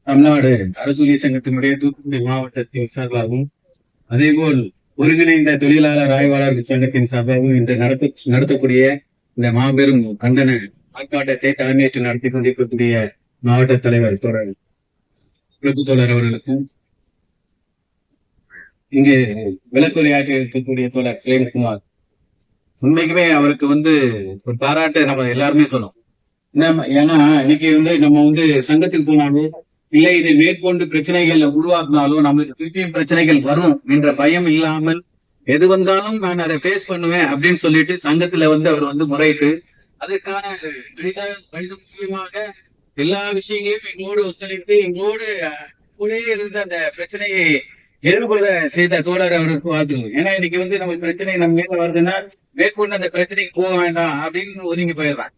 தமிழ்நாடு அரசூழியர் சங்கத்தினுடைய தூத்துக்குடி மாவட்டத்தின் சார்பாகவும் அதேபோல் ஒருங்கிணைந்த தொழிலாளர் ஆய்வாளர்கள் சங்கத்தின் சார்பாகவும் இன்று நடத்தக்கூடிய இந்த மாபெரும் கண்டன ஆர்ப்பாட்டத்தை தலைமையேற்று நடத்தி கொண்டிருக்கக்கூடிய மாவட்ட தலைவர் தோழர் பிரபு தோழர் அவர்களுக்கும் இங்கு விளக்குரையாற்றி இருக்கக்கூடிய தோழர் பிரேம்குமார், உண்மைக்குமே அவருக்கு ஒரு பாராட்டு நம்ம எல்லாருமே சொன்னோம். ஏன்னா இன்னைக்கு நம்ம சங்கத்துக்கு போனாலும் இல்லை இதை மேற்கொண்டு பிரச்சனைகள் உருவாக்குனாலும் நம்மளுக்கு திருப்பியும் பிரச்சனைகள் வரும் என்ற பயம் இல்லாமல் எது வந்தாலும் நான் அதை ஃபேஸ் பண்ணுவேன் அப்படின்னு சொல்லிட்டு சங்கத்துல அவர் முறையிட்டு அதற்கான முக்கியமாக எல்லா விஷயங்களையும் எங்களோடு ஒத்துழைத்து எங்களோடு கூட இருந்த அந்த பிரச்சனையை எதிர்கொள்ள செய்த தோழர் அவருக்கு வாழ்த்துக்கணும். ஏன்னா இன்னைக்கு நம்ம பிரச்சனை நம்ம மேல வருதுன்னா மேற்கொண்டு அந்த பிரச்சனைக்கு போக வேண்டாம் அப்படின்னு ஒதுங்கி போயிடுறாங்க.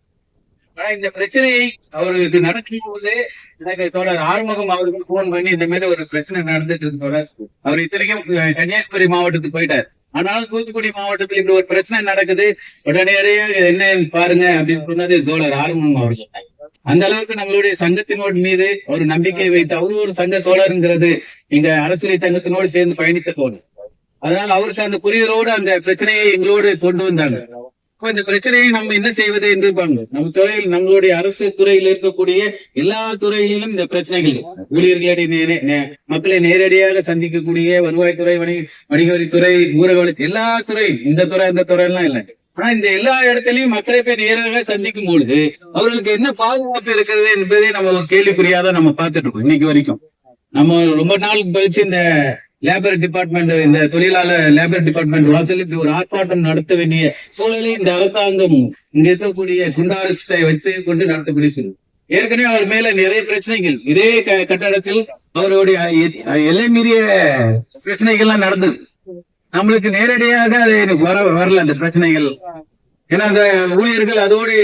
ஆனா இந்த பிரச்சனையை அவருக்கு நடக்கும் போதே எனக்கு தோழர் ஆறுமுகம் அவர்கள் போன் பண்ணி இந்த மாதிரி ஒரு பிரச்சனை நடந்துட்டு இருக்கு தோழர், அவர் இத்தனைக்கும் கன்னியாகுமரி மாவட்டத்துக்கு போயிட்டார், ஆனாலும் தூத்துக்குடி மாவட்டத்தில் இப்படி ஒரு பிரச்சனை நடக்குது, உடனடியாக என்னன்னு பாருங்க அப்படின்னு சொன்னது தோழர் ஆறுமுகம் அவர்கள். அந்த அளவுக்கு நம்மளுடைய சங்கத்தினோடு மீது ஒரு நம்பிக்கை வைத்து அவரு ஒரு சங்க தோழருங்கிறது எங்க அரசூழியர் சங்கத்தினோடு சேர்ந்து பயணித்த தோழர். அதனால அவருக்கு அந்த புரிதலோடு அந்த பிரச்சனையை எங்களோடு கொண்டு வந்தாங்க. இந்த பிரச்சனையை நம்ம என்ன செய்வது என்று நம்ம துறையில் நம்மளுடைய அரசு துறையில் இருக்கக்கூடிய எல்லா துறைகளிலும் இந்த பிரச்சனைகள் ஊழியர்களுடைய மக்களை நேரடியாக சந்திக்கக்கூடிய வருவாய்த்துறை, வணிகவரித்துறை, ஊரக எல்லா துறையும், இந்த துறை அந்த துறை எல்லாம் இல்லை. ஆனா இந்த எல்லா இடத்துலயும் மக்களை போய் நேராக சந்திக்கும் பொழுது அவர்களுக்கு என்ன பாதுகாப்பு இருக்கிறது என்பதை நம்ம ஒரு கேள்விக்குறியாதான் நம்ம பார்த்துட்டு இருக்கோம். இன்னைக்கு வரைக்கும் நம்ம ரொம்ப நாள் கழிச்சு இந்த லேபர் டிபார்ட்மெண்ட், இந்த தொழிலாளர் லேபர் டிபார்ட்மெண்ட் வாசல் இப்படி ஒரு ஆர்ப்பாட்டம் நடத்த வேண்டிய சூழலை இந்த அரசாங்கம் இங்க இருக்கக்கூடிய குண்டாரத்தை வைத்து கொண்டு நடத்தக்கூடிய சூழல். ஏற்கனவே அவர் மேல நிறைய பிரச்சனைகள் இதே கட்டடத்தில் அவருடைய எல்லை மீறிய பிரச்சனைகள்லாம் நடந்தது. நம்மளுக்கு நேரடியாக அது வரல அந்த பிரச்சனைகள். ஏன்னா அந்த ஊழியர்கள் அதோடு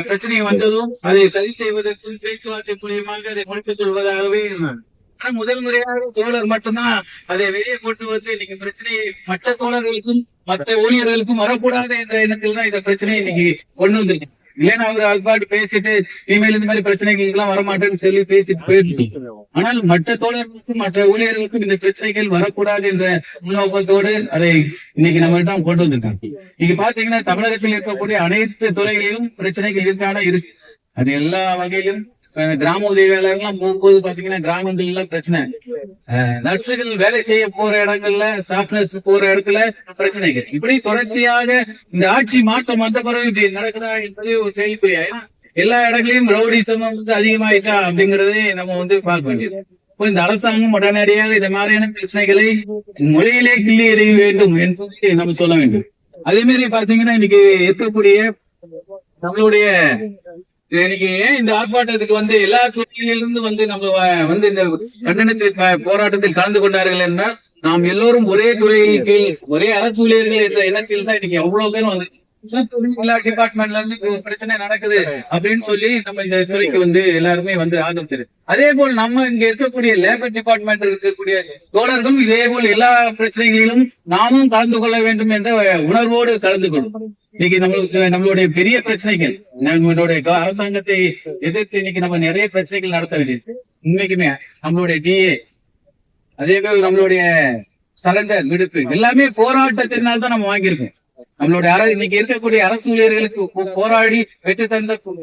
பிரச்சனை வந்ததும் அதை சரி செய்வதற்கு பேச்சுவார்த்தை மூலியமாக அதை முடித்துக் கொள்வதாகவே இருந்தாங்க. ஆனா முதல் முறையாக தோழர் மட்டும்தான் அதை வெளியே கொண்டு வந்து இன்னைக்கு பிரச்சனையை மற்ற தோழர்களுக்கும் மற்ற ஊழியர்களுக்கும் வரக்கூடாது என்ற எண்ணத்தில் தான் இந்த பிரச்சனையை இன்னைக்கு கொண்டு வந்திருக்கு. இல்லைன்னா அவர் அதுபாட்டு பேசிட்டு இனிமேல் இந்த மாதிரி பிரச்சனைகளுக்கு எல்லாம் வரமாட்டேன்னு சொல்லி பேசிட்டு போயிட்டு, ஆனால் மற்ற தோழர்களுக்கும் மற்ற ஊழியர்களுக்கும் இந்த பிரச்சனைகள் வரக்கூடாது என்ற உள்நோக்கத்தோடு அதை இன்னைக்கு நம்மகிட்ட கொண்டு வந்திருக்காங்க. நீங்க பாத்தீங்கன்னா தமிழகத்தில் இருக்கக்கூடிய அனைத்து துறைகளிலும் பிரச்சனைகள் இருக்கான இருக்கு. அது எல்லா வகையிலும் கிராம உதவியாளர்கள்லாம் போகும்போது பாத்தீங்கன்னா கிராமங்கள்ல பிரச்சனை, நர்ஸுகள் வேலை செய்ய போற இடங்கள்ல, ஸ்டாஃப் நர்ஸ் போற இடத்துல பிரச்சனைகள், இப்படி தொடர்ச்சியாக இந்த ஆட்சி மாற்றம் வந்த பிறகு இப்படி நடக்குதா என்பது ஒரு கேள்விக்குறியா. எல்லா இடங்களையும் ரவுடிசம் அதிகமாயிட்டா அப்படிங்கறதே நம்ம பார்க்க வேண்டியது. இந்த அரசாங்கம் உடனடியாக இந்த மாதிரியான பிரச்சனைகளை மொழியிலே கிள்ளி எறிய வேண்டும் என்பதை நம்ம சொல்ல வேண்டும். அதே மாதிரி பாத்தீங்கன்னா இன்னைக்கு இருக்கக்கூடிய நம்மளுடைய இன்னைக்கு ஏன் இந்த ஆர்ப்பாட்டத்துக்கு எல்லா துறையிலிருந்து நம்ம இந்த கண்டனத்தில் போராட்டத்தில் கலந்து கொண்டார்கள் என்றால் நாம் எல்லோரும் ஒரே துறையில் கீழ் ஒரே அரசு ஊழியர்கள் என்ற எண்ணத்தில் தான் இன்னைக்கு அவ்வளவு பேரும் எல்லா டிபார்ட்மெண்ட்ல இருந்து பிரச்சனை நடக்குது அப்படின்னு சொல்லி நம்ம இந்த துறைக்கு எல்லாருமே ஆதரவு. அதே போல் நம்ம இங்க இருக்கக்கூடிய லேபர் டிபார்ட்மெண்ட் இருக்கக்கூடிய தோழர்களும் இதே போல் எல்லா பிரச்சனைகளிலும் நாமும் கலந்து கொள்ள வேண்டும் என்ற உணர்வோடு கலந்து கொள்ளும். இன்னைக்கு நம்மளுடைய பெரிய பிரச்சனைகள், நம்மளுடைய அரசாங்கத்தை எதிர்த்து இன்னைக்கு நம்ம நிறைய பிரச்சனைகள் நடத்த வேண்டியது. உண்மைக்குமே நம்மளுடைய டிஏ, அதே போல் நம்மளுடைய சரண்டர் விடுப்பு எல்லாமே போராட்டத்தினால்தான் நம்ம வாங்கியிருக்கோம். நம்மளுடைய இன்னைக்கு இருக்கக்கூடிய அரசு ஊழியர்களுக்கு போராடி வெற்றி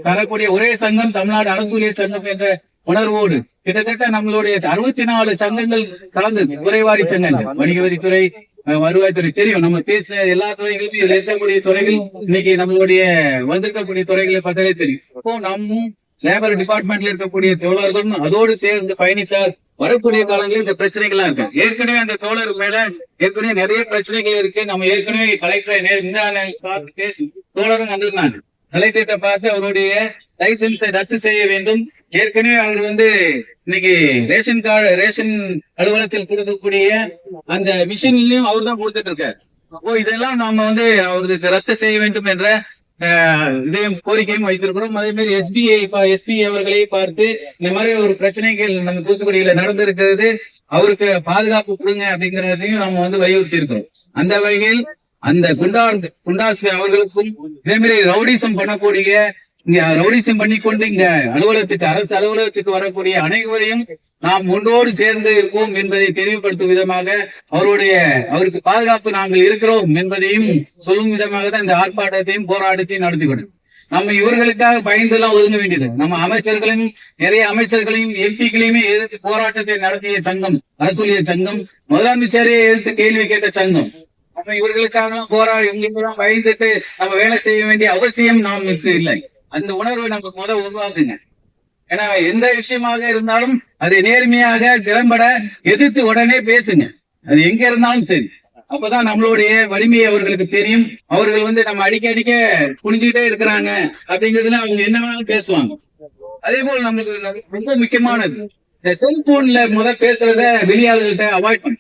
தரக்கூடிய ஒரே சங்கம் தமிழ்நாடு அரசு ஊழியர் சங்கம் என்ற உணர்வோடு கிட்டத்தட்ட நம்மளுடைய 64 சங்கங்கள் கலந்து துறைவாரி சங்கங்கள், வணிக வரித்துறை, வருவாய்த்துறை, தெரியும் நம்ம பேசின எல்லா துறைகளுமே இதுல இருக்கக்கூடிய துறைகள் இன்னைக்கு நம்மளுடைய வந்திருக்கக்கூடிய துறைகளை பார்த்தாலே தெரியும். இப்போ நம்ம லேபர் டிபார்ட்மெண்ட்ல இருக்கக்கூடிய தோழர்களும் அதோடு சேர்ந்து பயணித்தால் வரக்கூடிய காலங்களில் இந்த பிரச்சனைகள்லாம் இருக்கு. ஏற்கனவே அந்த தோழர் மேல ஏற்கனவே நிறைய பிரச்சனைகள் இருக்கு. நம்ம ஏற்கனவே கலெக்டரை பார்த்து பேசி தோழரும் வந்திருந்தாங்க. கலெக்டரை பார்த்து அவருடைய லைசன்ஸை ரத்து செய்ய வேண்டும். ஏற்கனவே அவர் இன்னைக்கு ரேஷன் கார்டு, ரேஷன் அலுவலகத்தில் கொடுக்கக்கூடிய அந்த மிஷின்லயும் அவர் தான் கொடுத்துட்டு இருக்காரு. அப்போ இதெல்லாம் நாம அவருக்கு ரத்து செய்ய வேண்டும் என்ற இதையும் கோரிக்கையும் வைத்திருக்கிறோம். அதே மாதிரி எஸ்பி அவர்களை பார்த்து இந்த மாதிரி ஒரு பிரச்சனைகள் நம்ம தூத்துக்குடியில நடந்திருக்கிறது, அவருக்கு பாதுகாப்பு கொடுங்க அப்படிங்கறதையும் நம்ம வலியுறுத்தி இருக்கிறோம். அந்த வகையில் அந்த குண்டாஸ் அவர்களுக்கும் இதே மாதிரி ரவுடிசம் பண்ணக்கூடிய இங்க ரவுடிசம் பண்ணிக்கொண்டு இங்க அலுவலகத்துக்கு அரசு அலுவலகத்துக்கு வரக்கூடிய அனைவரையும் நாம் ஒன்றோடு சேர்ந்து இருப்போம் என்பதை தெளிவுபடுத்தும் விதமாக அவருக்கு பாதுகாப்பு நாங்கள் இருக்கிறோம் என்பதையும் சொல்லும் விதமாக தான் இந்த ஆர்ப்பாட்டத்தையும் போராட்டத்தையும் நடத்தி கொண்டோம். நம்ம இவர்களுக்காக பயந்து எல்லாம் ஒதுங்க வேண்டியது. நம்ம அமைச்சர்களையும் நிறைய அமைச்சர்களையும் எம்பிக்களையுமே எதிர்த்து போராட்டத்தை நடத்திய சங்கம் அரசூழிய சங்கம், முதலமைச்சரையே எதிர்த்து கேள்வி கேட்ட சங்கம். நம்ம இவர்களுக்காக இவங்களுக்கெல்லாம் பயந்துட்டு நம்ம வேலை செய்ய வேண்டிய அவசியம் நமக்கு இல்லை. அந்த உணர்வை நமக்கு உருவாக்குங்க. ஏன்னா எந்த விஷயமாக இருந்தாலும் அதை நேர்மையாக திறம்பட எதிர்த்து உடனே பேசுங்க. அது எங்க இருந்தாலும் சரி. அப்பதான் நம்மளுடைய வலிமை அவர்களுக்கு தெரியும். அவர்கள் நம்ம அடிக்க புரிஞ்சுக்கிட்டே இருக்கிறாங்க அப்படிங்கிறதுல அவங்க என்ன வேணாலும் பேசுவாங்க. அதே போல நம்மளுக்கு ரொம்ப முக்கியமானது இந்த செல்போன்ல பேசுறத வெளியாளர்கள்ட்ட அவாய்ட் பண்ணு.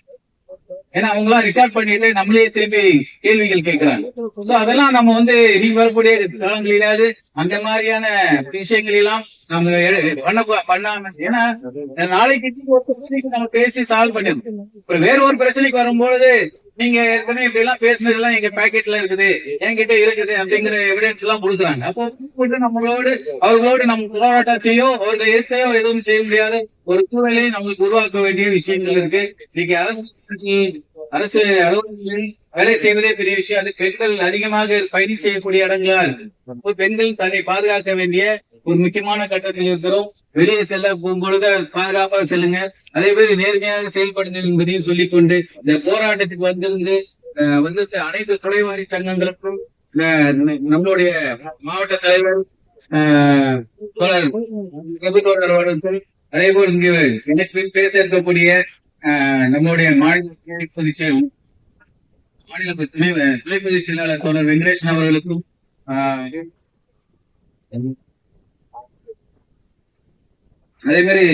ஏன்னா அவங்க எல்லாம் ரெக்கார்ட் பண்ணிட்டு நம்மளே திருப்பி கேள்விகள் கேட்கிறாங்க. சோ அதெல்லாம் நம்ம நீ வரக்கூடிய காலங்களிலாவது அந்த மாதிரியான விஷயங்களெல்லாம் நம்ம பண்ணாம, ஏன்னா நாளைக்கு நம்ம பேசி சால்வ் பண்ணிருக்கோம். வேற ஒரு பிரச்சனைக்கு வரும்போது நீங்க ஏற்கனவே இப்படி எல்லாம் பேசுனதெல்லாம் எங்க பேக்கெட்ல இருக்குது, என்கிட்ட இருக்குது அப்படிங்கிற எவிடன்ஸ் எல்லாம் கொடுக்குறாங்க. அப்போ அவர்களோடு நம்ம போராட்டத்தையோ அவர்கள் எதிர்த்தையோ எதுவும் செய்ய முடியாத ஒரு சூழலையும் நம்மளுக்கு உருவாக்க வேண்டிய விஷயங்கள் இருக்கு. இன்னைக்கு அரசு அலுவலகங்களில் வேலை செய்வதே பெரிய விஷயம். அது பெண்கள் அதிகமாக பயணி செய்யக்கூடிய இடங்களா இருக்கு. பெண்கள் தன்னை பாதுகாக்க வேண்டிய ஒரு முக்கியமான கட்டத்தில் இருக்கிறோம். வெளியே செல்ல போகும்பொழுது பாதுகாப்பாக செல்லுங்க. அதே மாதிரி நேர்மையாக செயல்படுங்க என்பதையும் சொல்லிக்கொண்டு இந்த போராட்டத்துக்கு வந்திருந்து அனைத்து துறைவாரி சங்கங்களுக்கும் நம்மளுடைய மாவட்ட தலைவர் அவர்களுக்கும் அதே போல் இங்கு எனக்கு பேச இருக்கக்கூடிய நம்மளுடைய மாநில துணை பொதுச் செயலாளர் தோழர் வெங்கடேசன் அவர்களுக்கும் அதே மாதிரி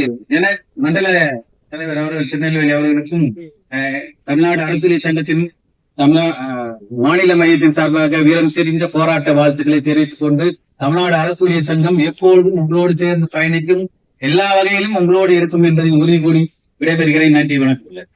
மண்டல தலைவர் அவர்கள் திருநெல்வேலி அவர்களுக்கும் தமிழ்நாடு அரசூழிய சங்கத்தின் மாநில மையத்தின் சார்பாக வீரம் செறிந்த போராட்ட வாழ்த்துக்களை தெரிவித்துக் கொண்டு தமிழ்நாடு அரசூழிய சங்கம் எப்பொழுதும் உங்களோடு சேர்ந்து பயணிக்கும், எல்லா வகையிலும் உங்களோடு இருக்கும் என்பதை உறுதி கூறி விடைபெறுகிறேன். நன்றி, வணக்கம்.